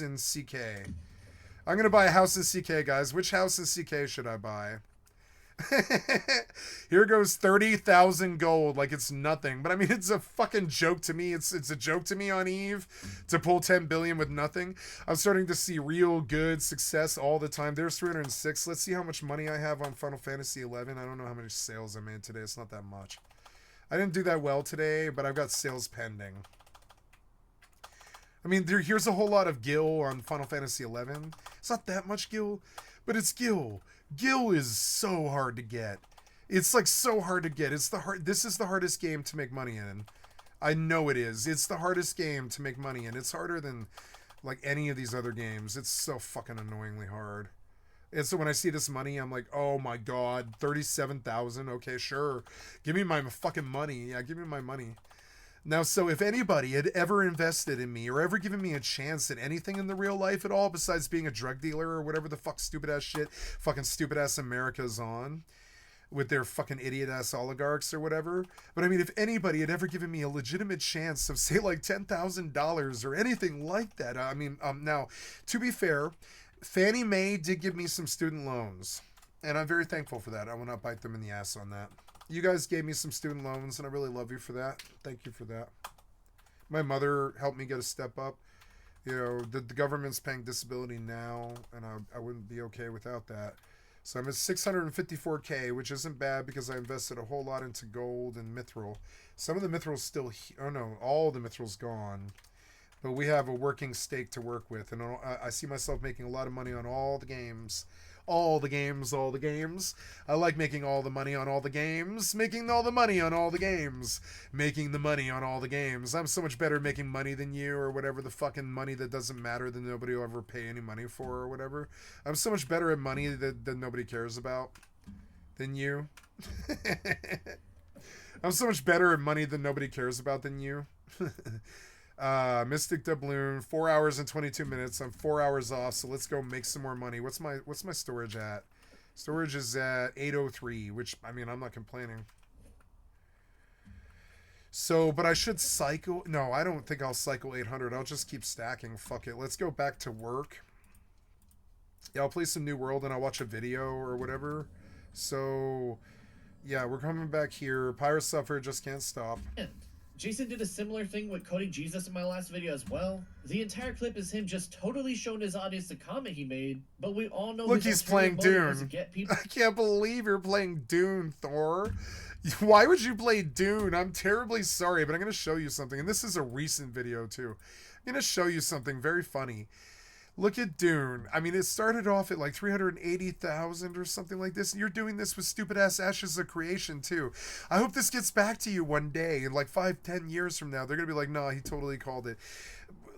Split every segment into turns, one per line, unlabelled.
in CK. I'm going to buy a house in CK, guys. Which house in CK should I buy? Here goes 30,000 gold like it's nothing. But I mean, it's a fucking joke to me. It's a joke to me on Eve to pull 10 billion with nothing. I'm starting to see real good success all the time. There's 306. Let's see how much money I have on Final Fantasy 11. I don't know how many sales I made today. It's not that much. I didn't do that well today, but I've got sales pending. I mean, here's a whole lot of Gil on Final Fantasy 11. It's not that much Gil, but it's Gil. Gil is so hard to get. It's like so hard to get. This is the hardest game to make money in. I know it is. It's the hardest game to make money in. It's harder than like any of these other games. It's so fucking annoyingly hard. And so when I see this money, I'm like, oh my god, 37,000. Okay, sure. Give me my fucking money. Yeah, give me my money. Now, so if anybody had ever invested in me or ever given me a chance at anything in the real life at all besides being a drug dealer or whatever the fuck stupid ass shit fucking stupid ass America's on with their fucking idiot ass oligarchs or whatever. But I mean, if anybody had ever given me a legitimate chance of say like $10,000 or anything like that, I mean, now to be fair, Fannie Mae did give me some student loans, and I'm very thankful for that. I will not bite them in the ass on that. You guys gave me some student loans, and I really love you for that. Thank you for that. My mother helped me get a step up. You know, the government's paying disability now, and I wouldn't be okay without that. So I'm at 654K, which isn't bad because I invested a whole lot into gold and mithril. Some of the mithril's still... Oh, no, all the mithril's gone. But we have a working stake to work with, and I see myself making a lot of money on all the games. All the games, all the games. I like making all the money on all the games. Making all the money on all the games. Making the money on all the games. I'm so much better at making money than you, or whatever the fucking money that doesn't matter that nobody will ever pay any money for, or whatever. I'm so much better at money that nobody cares about than you. I'm so much better at money than nobody cares about than you. Mystic Doubloon, 4 hours and 22 minutes. I'm 4 hours off, so let's go make some more money. What's my storage at? Storage is at 803, which I mean I'm not complaining. So, but I should cycle. No, I don't think I'll cycle 800. I'll just keep stacking. Fuck it. Let's go back to work. Yeah, I'll play some New World and I'll watch a video or whatever. So, yeah, we're coming back here. Pirate Suffer just can't stop.
Jason did a similar thing with Cody Jesus in my last video as well. The entire clip is him just totally showing his audience the comment he made, but we all know
look, he's playing Dune. I can't believe you're playing Dune, Thor. Why would you play Dune? I'm terribly sorry, but I'm going to show you something. And this is a recent video, too. I'm going to show you something very funny. Look at Dune. I mean, it started off at like 380,000 or something like this. And you're doing this with stupid ass Ashes of Creation too. I hope this gets back to you one day. In like 5-10 years from now, they're going to be like, nah, he totally called it.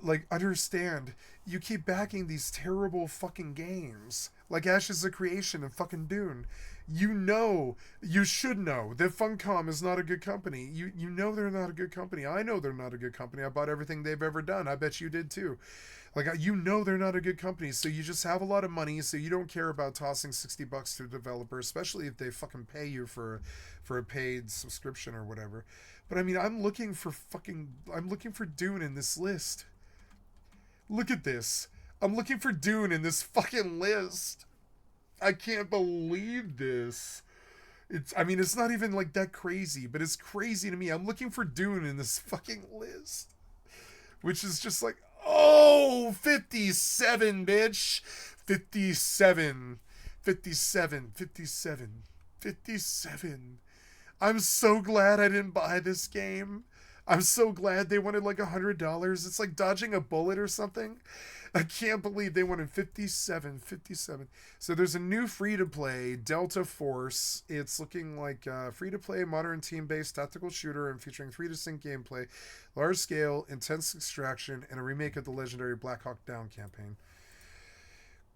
Like, understand, you keep backing these terrible fucking games. Like Ashes of Creation and fucking Dune. You know, you should know that Funcom is not a good company. You know they're not a good company. I know they're not a good company. I bought everything they've ever done. I bet you did too. Like, you know they're not a good company, so you just have a lot of money, so you don't care about tossing $60 to a developer, especially if they fucking pay you for a paid subscription or whatever. But I mean, I'm looking for Dune in this list. Look at this. I'm looking for Dune in this fucking list. I can't believe this. I mean, it's not even like that crazy, but it's crazy to me. I'm looking for Dune in this fucking list. Which is just like, oh, 57, bitch. 57. 57. 57. 57. I'm so glad I didn't buy this game. I'm so glad they wanted like $100. It's like dodging a bullet or something. I can't believe they wanted 57. 57. So there's a new free-to-play, Delta Force. It's looking like free-to-play, modern team-based tactical shooter and featuring 3 distinct gameplay, large-scale, intense extraction, and a remake of the legendary Black Hawk Down campaign.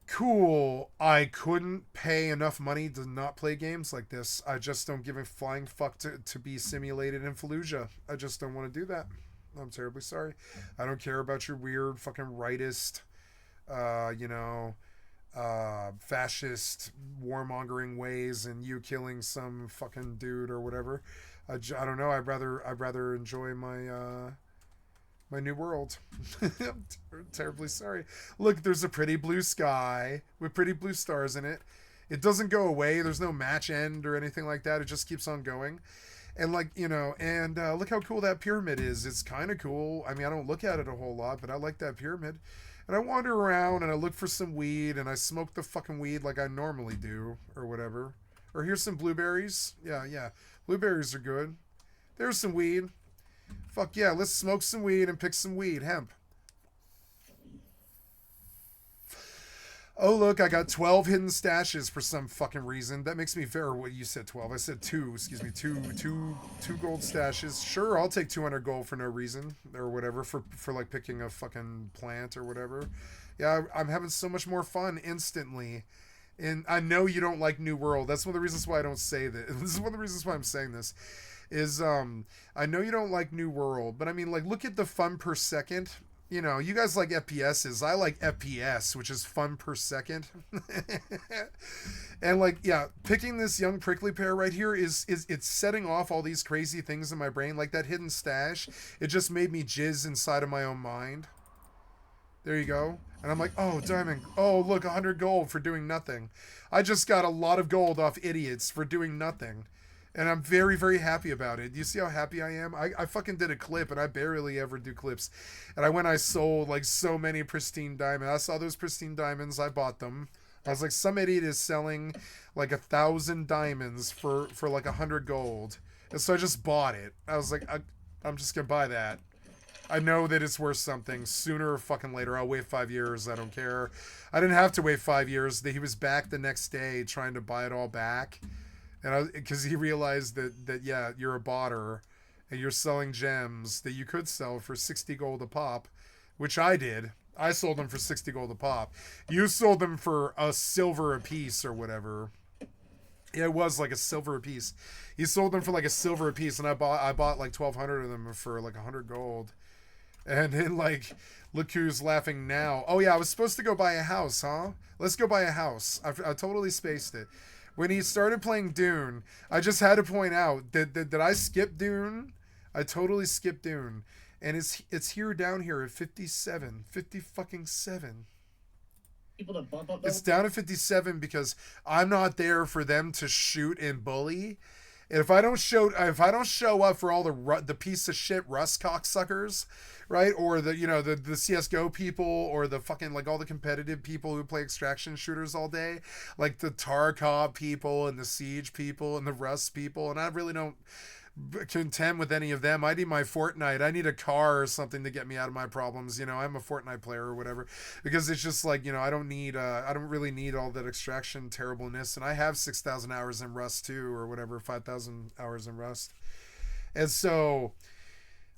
Cool. I couldn't pay enough money to not play games like this. I just don't give a flying fuck to be simulated in Fallujah. I just don't want to do that. I'm terribly sorry. I don't care about your weird fucking rightist, fascist warmongering ways and you killing some fucking dude or whatever. I don't know. I'd rather enjoy my My new world. I'm terribly sorry. Look, there's a pretty blue sky with pretty blue stars in it. It doesn't go away. There's no match end or anything like that. It just keeps on going. And like, you know, and look how cool that pyramid is. It's kind of cool. I mean, I don't look at it a whole lot, but I like that pyramid. And I wander around and I look for some weed and I smoke the fucking weed like I normally do or whatever. Or here's some blueberries. Yeah, yeah. Blueberries are good. There's some weed. Fuck yeah, let's smoke some weed and pick some weed. Hemp. Oh, look, I got 12 hidden stashes for some fucking reason. That makes me fair. What you said 12. I said 2. Excuse me. Two gold stashes. Sure, I'll take 200 gold for no reason or whatever for like picking a fucking plant or whatever. Yeah, I'm having so much more fun instantly. And I know you don't like New World. That's one of the reasons why I don't say this. This is one of the reasons why I'm saying this. Is I know you don't like New World, but I mean, like, look at the fun per second. You know, you guys like FPSs. I like FPS, which is fun per second. And like, yeah, picking this young prickly pear right here is it's setting off all these crazy things in my brain, like that hidden stash. It just made me jizz inside of my own mind. There you go. And I'm like, oh, diamond. Oh, look, 100 gold for doing nothing. I just got a lot of gold off idiots for doing nothing. And I'm very, very happy about it. Do you see how happy I am? I fucking did a clip, and I barely ever do clips. And I sold, like, so many pristine diamonds. I saw those pristine diamonds. I bought them. I was like, some idiot is selling, like, 1,000 diamonds for like, 100 gold. And so I just bought it. I was like, I'm just going to buy that. I know that it's worth something. Sooner or fucking later. I'll wait 5 years. I don't care. I didn't have to wait 5 years. He was back the next day trying to buy it all back. And because he realized that yeah, you're a botter and you're selling gems that you could sell for 60 gold a pop, which I did. I sold them for 60 gold a pop. You sold them for a silver a piece or whatever. It was like a silver a piece. You sold them for like a silver a piece, and I bought like 1,200 of them for like 100 gold. And then, like, look who's laughing now. Oh yeah, I was supposed to go buy a house, huh? Let's go buy a house. I totally spaced it. When he started playing Dune, I just had to point out that I skipped Dune. I totally skipped Dune. And it's here down here at 57. 50 fucking 7.
People to bump up.
It's down at 57 because I'm not there for them to shoot and bully. And if I don't show up for all the piece of shit Rust cocksuckers, right? Or the CS:GO people, or the fucking, like, all the competitive people who play extraction shooters all day, like the Tarkov people and the Siege people and the Rust people, and I really don't contend with any of them. I need my Fortnite. I need a car or something to get me out of my problems. You know, I'm a Fortnite player or whatever, because it's just like, you know, I don't really need all that extraction terribleness. And I have 6,000 hours in Rust too, or whatever, 5,000 hours in Rust. And so,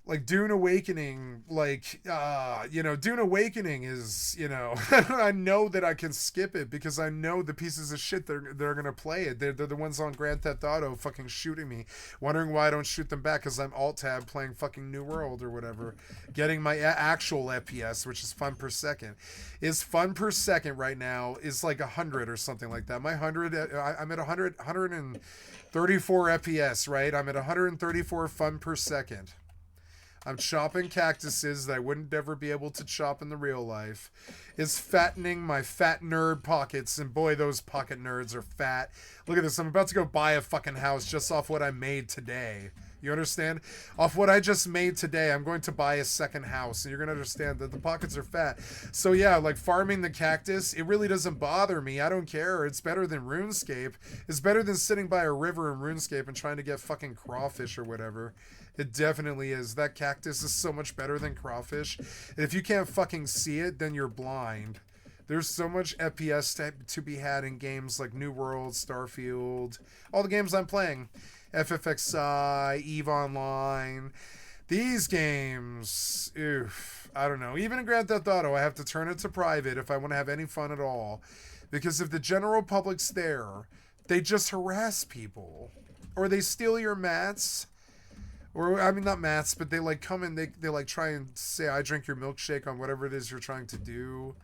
like, Dune Awakening, like, Dune Awakening is, you know, I know that I can skip it because I know the pieces of shit they're going to play it. They're the ones on Grand Theft Auto fucking shooting me, wondering why I don't shoot them back because I'm alt-tab playing fucking New World or whatever, getting my actual FPS, which is fun per second. Is fun per second right now is like 100 or something like that. My 100, I'm at 134 FPS, right? I'm at 134 fun per second. I'm chopping cactuses that I wouldn't ever be able to chop in the real life. It's fattening my fat nerd pockets, and boy, those pocket nerds are fat. Look at this. I'm about to go buy a fucking house just off what I made today. You understand? Off what I just made today, I'm going to buy a second house, and you're going to understand that the pockets are fat. So yeah, like, farming the cactus, it really doesn't bother me. I don't care. It's better than RuneScape. It's better than sitting by a river in RuneScape and trying to get fucking crawfish or whatever. It definitely is. That cactus is so much better than crawfish. And if you can't fucking see it, then you're blind. There's so much FPS to be had in games like New World, Starfield, all the games I'm playing. FFXI, EVE Online. These games, oof, I don't know. Even in Grand Theft Auto, I have to turn it to private if I want to have any fun at all. Because if the general public's there, they just harass people. Or they steal your mats. Or, I mean, not mats, but they, like, come and they like, try and say, I drink your milkshake on whatever it is you're trying to do.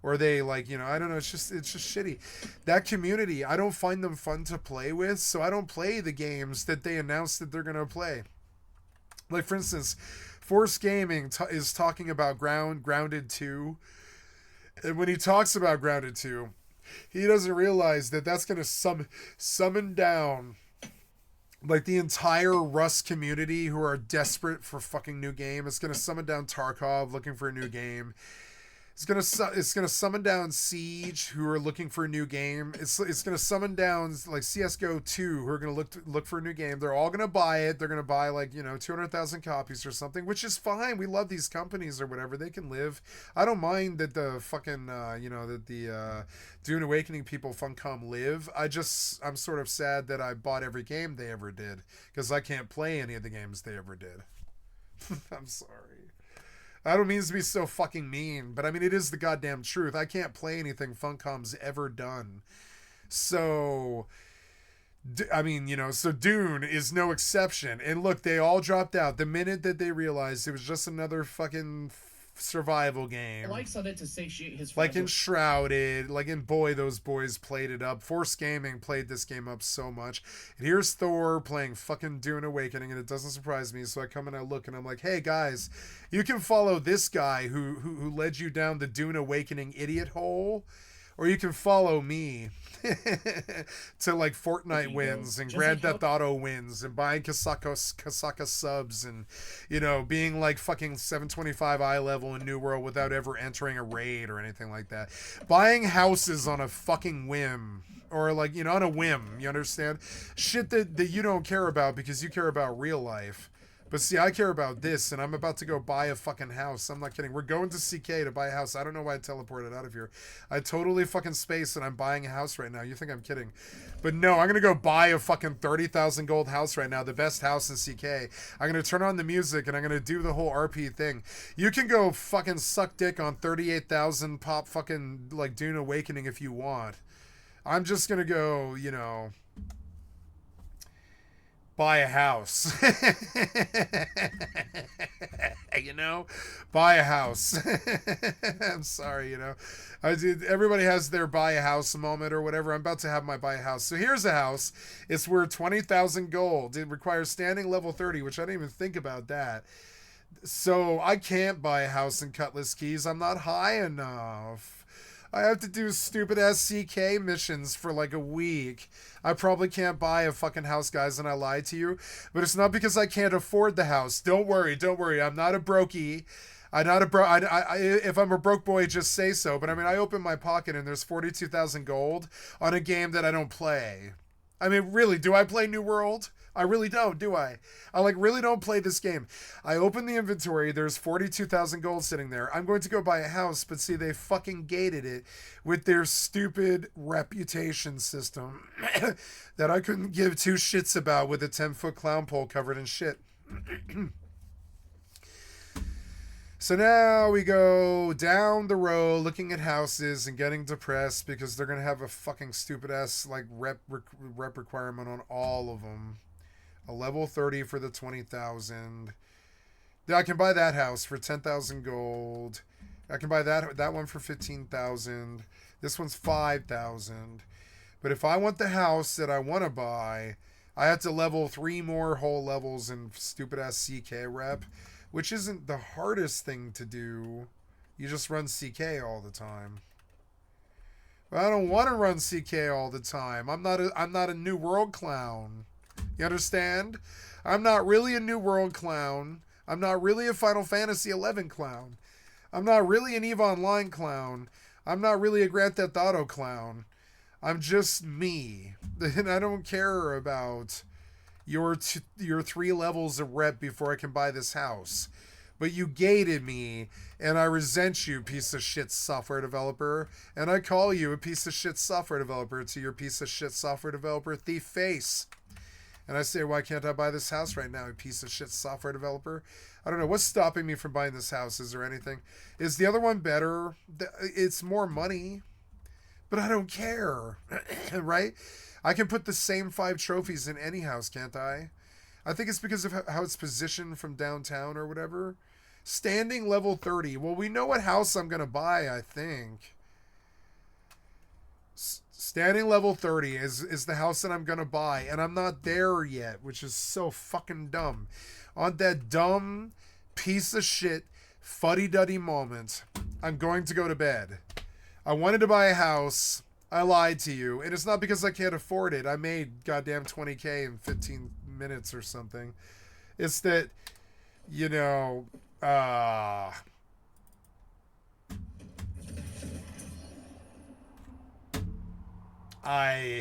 Or they, like, you know, I don't know, it's just shitty. That community, I don't find them fun to play with, so I don't play the games that they announce that they're going to play. Like, for instance, Force Gaming is talking about Grounded 2. And when he talks about Grounded 2, he doesn't realize that that's going to summon down like the entire Rust community who are desperate for fucking new game. It's going to summon down Tarkov looking for a new game. It's gonna summon down Siege, who are looking for a new game. It's gonna summon down like CS:GO 2, who are gonna look for a new game. They're all gonna buy it. They're gonna buy like 200,000 copies or something, which is fine. We love these companies or whatever. They can live. I don't mind that the fucking that the Dune Awakening people Funcom live. I'm sort of sad that I bought every game they ever did because I can't play any of the games they ever did. I'm sorry. I don't mean to be so fucking mean, but I mean, it is the goddamn truth. I can't play anything Funcom's ever done. So, so Dune is no exception. And look, they all dropped out the minute that they realized it was just another fucking survival game.
Likes on it to satiate his
like in Shrouded, like in Boy, those boys played it up. Force Gaming played this game up so much. And here's Thor playing fucking Dune Awakening, and it doesn't surprise me. So I come and I look, and I'm like, hey guys, you can follow this guy who led you down the Dune Awakening idiot hole, or you can follow me to like Fortnite wins and Grand Theft Auto wins and buying Kasaka subs and being like fucking 725 eye level in New World without ever entering a raid or anything like that. Buying houses on a fucking whim. Or like, on a whim, you understand? Shit that you don't care about because you care about real life. But see, I care about this, and I'm about to go buy a fucking house. I'm not kidding. We're going to CK to buy a house. I don't know why I teleported out of here. I totally fucking spaced, and I'm buying a house right now. You think I'm kidding. But no, I'm going to go buy a fucking 30,000 gold house right now, the best house in CK. I'm going to turn on the music, and I'm going to do the whole RP thing. You can go fucking suck dick on 38,000 pop fucking, like, Dune Awakening if you want. I'm just going to go, buy a house. Buy a house. I'm sorry, everybody has their buy a house moment or whatever. I'm about to have my buy a house. So here's a house. It's worth 20,000 gold. It requires standing level 30, which I didn't even think about that. So I can't buy a house in Cutlass Keys. I'm not high enough. I have to do stupid ass CK missions for like a week. I probably can't buy a fucking house, guys, and I lied to you. But it's not because I can't afford the house. Don't worry. I'm not a brokey. If I'm a broke boy, just say so. But I mean, I open my pocket and there's 42,000 gold on a game that I don't play. I mean, really, do I play New World? I really don't, do I? I really don't play this game. I open the inventory, there's 42,000 gold sitting there. I'm going to go buy a house, but see, they fucking gated it with their stupid reputation system that I couldn't give two shits about with a 10-foot clown pole covered in shit. So now we go down the road looking at houses and getting depressed because they're going to have a fucking stupid ass like rep requirement on all of them. A level 30 for the 20,000. I can buy that house for 10,000 gold. I can buy that one for 15,000. This one's 5,000. But if I want the house that I want to buy, I have to level 3 more whole levels in stupid ass CK rep, which isn't the hardest thing to do. You just run CK all the time. But I don't want to run CK all the time. I'm not a New World clown. You understand? I'm not really a New World clown. I'm not really a Final Fantasy XI clown. I'm not really an EVE Online clown. I'm not really a Grand Theft Auto clown. I'm just me. And I don't care about your 3 levels of rep before I can buy this house. But you gated me, and I resent you, piece of shit software developer. And I call you a piece of shit software developer to your piece of shit software developer thief face. And I say, why can't I buy this house right now, you piece of shit software developer? I don't know. What's stopping me from buying this house? Is there anything? Is the other one better? It's more money. But I don't care. Right? I can put the same 5 trophies in any house, can't I? I think it's because of how it's positioned from downtown or whatever. Standing level 30. Well, we know what house I'm going to buy, I think. Standing level 30 is the house that I'm going to buy. And I'm not there yet, which is so fucking dumb. On that dumb piece of shit fuddy-duddy moment. I'm going to go to bed. I wanted to buy a house. I lied to you. And it's not because I can't afford it. I made goddamn 20K in 15 minutes or something. It's that, you know, I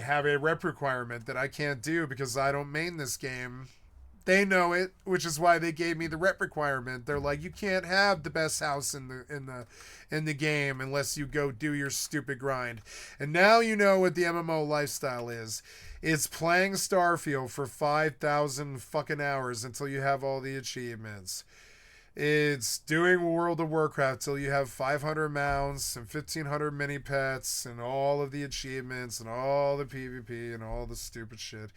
have a rep requirement that I can't do because I don't main this game. They know it, which is why they gave me the rep requirement. They're like, you can't have the best house in the game unless you go do your stupid grind. And now you know what the MMO lifestyle is. It's playing Starfield for 5,000 fucking hours until you have all the achievements. It's doing World of Warcraft till you have 500 mounts and 1,500 mini pets and all of the achievements and all the PvP and all the stupid shit.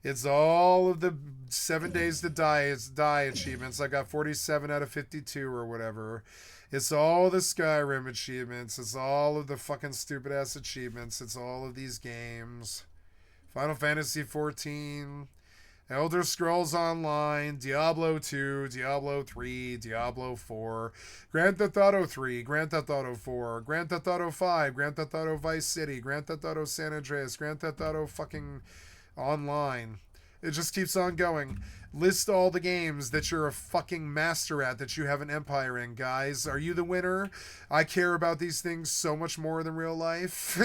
It's all of the 7 days to die achievements. I got 47 out of 52 or whatever. It's all the Skyrim achievements. It's all of the fucking stupid ass achievements. It's all of these games. Final Fantasy 14, Elder Scrolls Online, Diablo 2, Diablo 3, Diablo 4, Grand Theft Auto 3, Grand Theft Auto 4, Grand Theft Auto 5, Grand Theft Auto Vice City, Grand Theft Auto San Andreas, Grand Theft Auto fucking Online. It just keeps on going. List all the games that you're a fucking master at, that you have an empire in, guys. Are you the winner? I care about these things so much more than real life.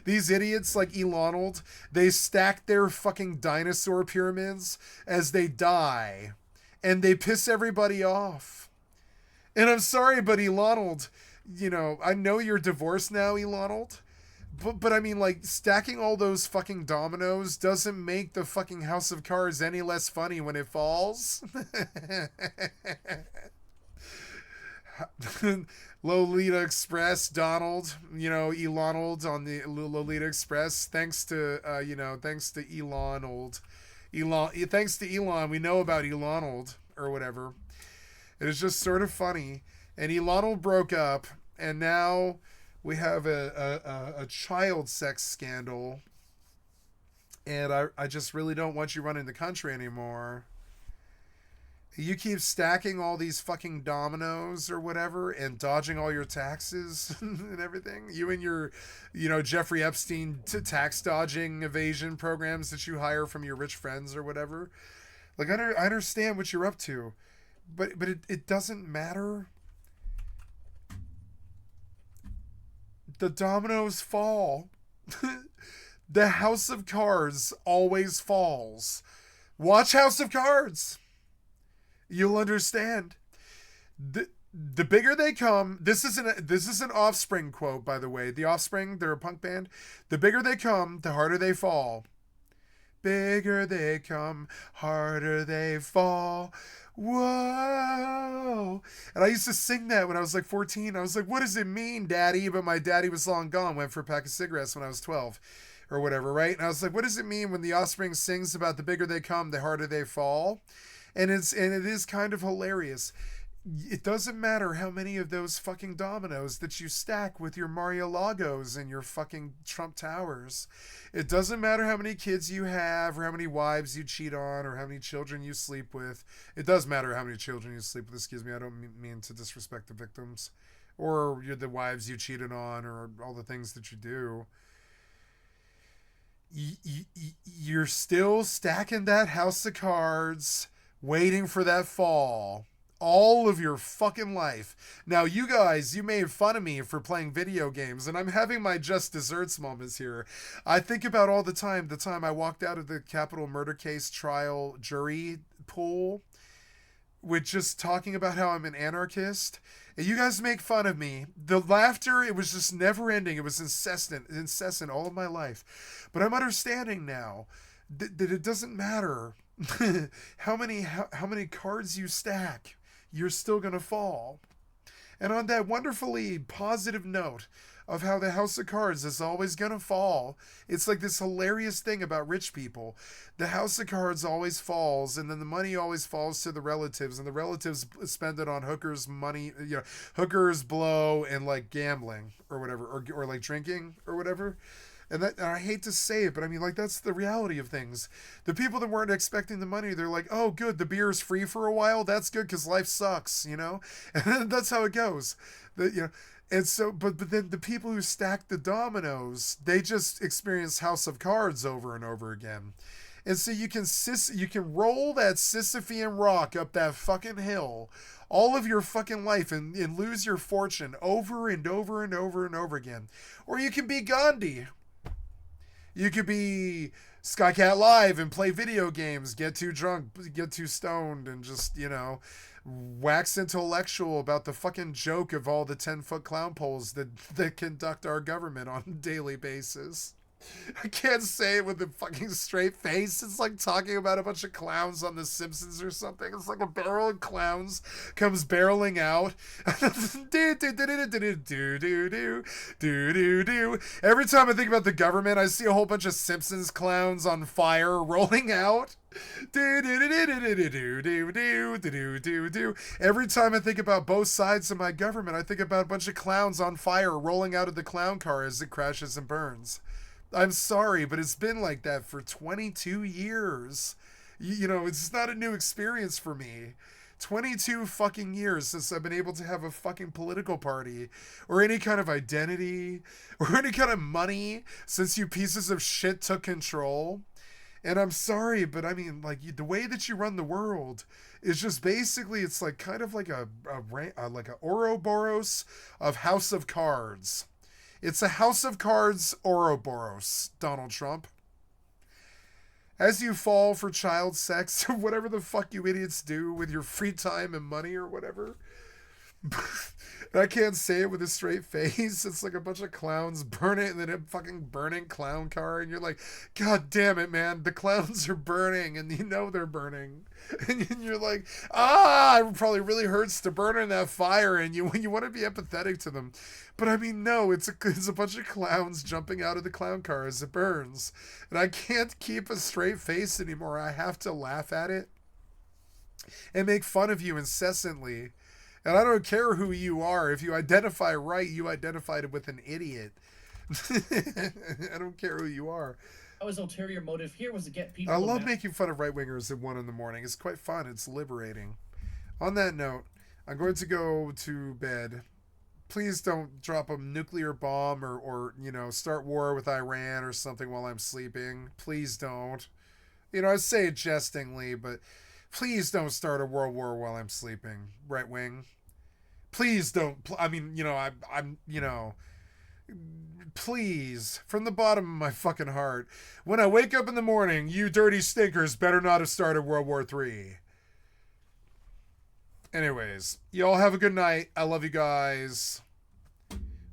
These idiots like Elonald, they stack their fucking dinosaur pyramids as they die, and they piss everybody off. And I'm sorry, but Elonald, you know, I know you're divorced now, Elonald. But I mean, like, stacking all those fucking dominoes doesn't make the fucking House of Cards any less funny when it falls. Lolita Express, Donald, you know, Elonald on the Lolita Express. Thanks to, thanks to Elonald. Thanks to Elon, we know about Elonald, or whatever. It is just sort of funny. And Elonald broke up, and now we have a child sex scandal, and I just really don't want you running the country anymore. You keep stacking all these fucking dominoes or whatever and dodging all your taxes and everything. You and your, you know, Jeffrey Epstein tax dodging evasion programs that you hire from your rich friends or whatever. Like, I understand what you're up to, but it doesn't matter. The dominoes fall. The House of Cards always falls. Watch House of Cards. You'll understand. The bigger they come, this is an Offspring quote, by the way. The Offspring, they're a punk band. The bigger they come, the harder they fall. Bigger they come, harder they fall. Whoa. And I used to sing that when I was like 14. I was like, what does it mean, Daddy? But my daddy was long gone, went for a pack of cigarettes when I was 12 or whatever, right? And I was like, what does it mean when the Offspring sings about the bigger they come, the harder they fall? And it is kind of hilarious. It doesn't matter how many of those fucking dominoes that you stack with your Mar-a-Lagos and your fucking Trump Towers. It doesn't matter how many kids you have or how many wives you cheat on or how many children you sleep with. It does matter how many children you sleep with. Excuse me, I don't mean to disrespect the victims or the wives you cheated on or all the things that you do. You're still stacking that House of Cards, waiting for that fall. All of your fucking life. Now, you guys, you made fun of me for playing video games, and I'm having my just desserts moments here. I think about all the time I walked out of the capital murder case trial jury pool with just talking about how I'm an anarchist. And you guys make fun of me. The laughter, it was just never ending. It was incessant all of my life. But I'm understanding now that it doesn't matter how many cards you stack. You're still going to fall. And on that wonderfully positive note of how the House of Cards is always going to fall, it's like this hilarious thing about rich people. The House of Cards always falls, and then the money always falls to the relatives, and the relatives spend it on hookers' money, you know, hookers, blow, and like gambling or whatever, or like drinking or whatever. And I hate to say it, but I mean, like, that's the reality of things. The people that weren't expecting the money, they're like, oh, good, the beer is free for a while. That's good because life sucks, you know? And that's how it goes. And so, but then the people who stack the dominoes, they just experience House of Cards over and over again. And so you can roll that Sisyphean rock up that fucking hill all of your fucking life and lose your fortune over and over and over and over again. Or you can be Gandhi. You could be Skycatlive and play video games, get too drunk, get too stoned, and just, wax intellectual about the fucking joke of all the 10-foot clown poles that conduct our government on a daily basis. I can't say it with a fucking straight face. It's like talking about a bunch of clowns on The Simpsons or something. It's like a barrel of clowns comes barreling out. Every time I think about the government, I see a whole bunch of Simpsons clowns on fire rolling out. Every time I think about both sides of my government, I think about a bunch of clowns on fire rolling out of the clown car as it crashes and burns. I'm sorry, but it's been like that for 22 years. It's not a new experience for me. 22 fucking years since I've been able to have a fucking political party or any kind of identity or any kind of money since you pieces of shit took control. And I'm sorry, but I mean, like, the way that you run the world is just basically, it's like kind of like a Ouroboros of House of Cards. It's a House of Cards Ouroboros, Donald Trump. As you fall for child sex, or whatever the fuck you idiots do with your free time and money or whatever. I can't say it with a straight face. It's like a bunch of clowns burning and then a fucking burning clown car. And you're like, God damn it, man. The clowns are burning and you know they're burning. And you're like, it probably really hurts to burn in that fire. And you want to be empathetic to them. But I mean, no, it's a bunch of clowns jumping out of the clown car as it burns. And I can't keep a straight face anymore. I have to laugh at it and make fun of you incessantly. And I don't care who you are. If you identify right, you identified with an idiot. I don't care who you are.
His ulterior motive here was to get people.
I love making fun of right-wingers at 1 a.m. It's quite fun. It's liberating. On that note, I'm going to go to bed. Please don't drop a nuclear bomb or start war with Iran or something while I'm sleeping. Please don't. I say it jestingly, but please don't start a world war while I'm sleeping. Right wing. Please don't. Please, from the bottom of my fucking heart, when I wake up in the morning, you dirty stinkers better not have started World War III. Anyways, y'all have a good night. I love you guys.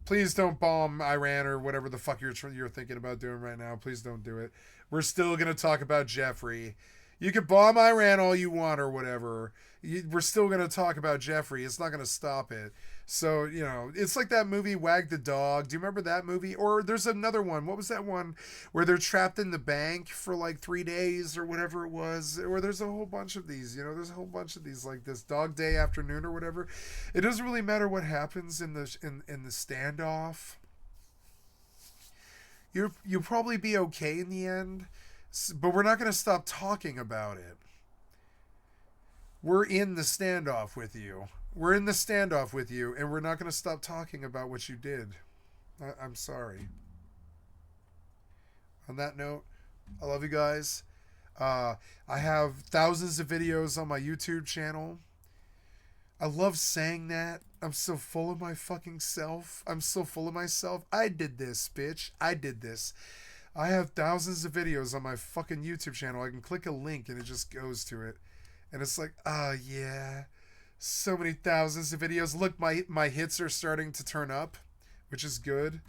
Please don't bomb Iran or whatever the fuck you're thinking about doing right now. Please don't do it. We're still going to talk about Jeffrey. You can bomb Iran all you want or whatever. We're still going to talk about Jeffrey. It's not going to stop it. So, it's like that movie Wag the Dog. Do you remember that movie? Or there's another one. What was that one where they're trapped in the bank for like 3 days or whatever it was? Or there's a whole bunch of these, there's a whole bunch of these, like this Dog Day Afternoon or whatever. It doesn't really matter what happens in the standoff. You'll probably be okay in the end, but we're not going to stop talking about it. We're in the standoff with you. We're in the standoff with you, and we're not going to stop talking about what you did. I'm sorry. On that note, I love you guys. I have thousands of videos on my YouTube channel. I love saying that. I'm so full of my fucking self. I'm so full of myself. I did this, bitch. I did this. I have thousands of videos on my fucking YouTube channel. I can click a link and it just goes to it. And it's like, yeah. So many thousands of videos. Look, my hits are starting to turn up, which is good.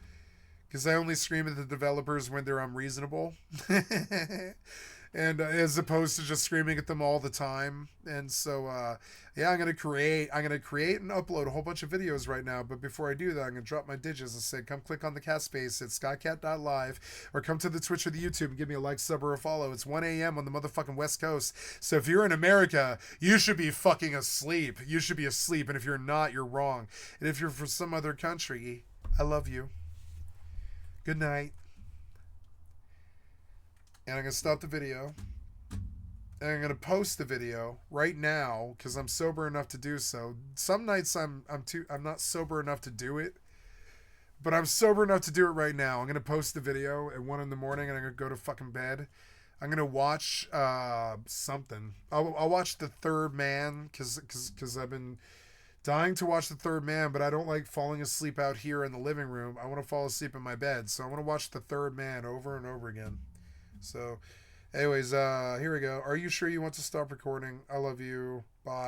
Because I only scream at the developers when they're unreasonable. And as opposed to just screaming at them all the time. And so, I'm going to create and upload a whole bunch of videos right now. But before I do that, I'm going to drop my digits and say, come click on the cat space at skycat.live or come to the Twitch or the YouTube and give me a like, sub, or a follow. It's 1 a.m. on the motherfucking West Coast. So if you're in America, you should be fucking asleep. You should be asleep. And if you're not, you're wrong. And if you're from some other country, I love you. Good night. And I'm going to stop the video. And I'm going to post the video right now because I'm sober enough to do so. Some nights I'm not sober enough to do it. But I'm sober enough to do it right now. I'm going to post the video at 1 in the morning and I'm going to go to fucking bed. I'm going to watch something. I'll watch The Third Man because I've been dying to watch The Third Man, but I don't like falling asleep out here in the living room. I want to fall asleep in my bed. So I want to watch The Third Man over and over again. So, anyways, here we go. Are you sure you want to stop recording? I love you. Bye.